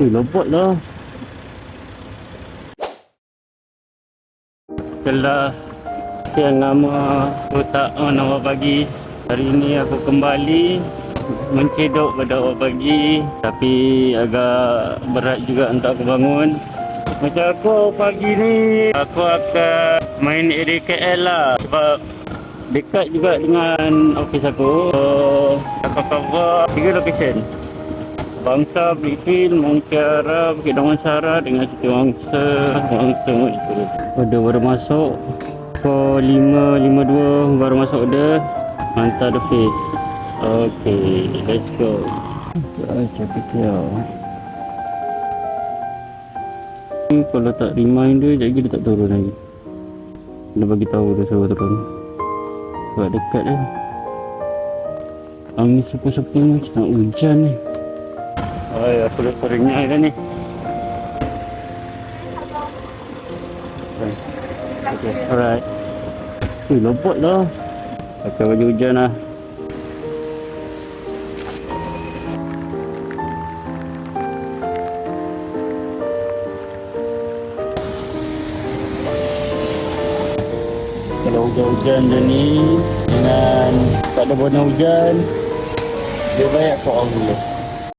Lompat lah. Setelah sekian lama aku tak on awal pagi, hari ini aku kembali mencedok pada awal pagi. Tapi agak berat juga untuk aku bangun. Macam aku pagi ni, aku akan main area KL lah. Sebab dekat juga dengan office aku. So, aku cover 3 location. Bangsa, Brickfield, Mongkiara, Bukit Damansara dengan Siti Wangsa. Wangsa itu. Order baru masuk. Pukul 5.52 baru masuk order. Hantar the face. Okay, let's go. Cepat dia. Kalau tak remind dia, sekejap lagi dia tak turun lagi. Dia bagi tahu dia suruh turun. Sebab dekat dia. Angin sepu-sepu ni macam nak hujan ni. Ay, aku dah seringnya dah ni. Okay, alright. Lompat lah. Pakai baju hujan lah. Kalau hujan-hujan je ni dengan tak ada warna hujan, dia baik aku on dulu.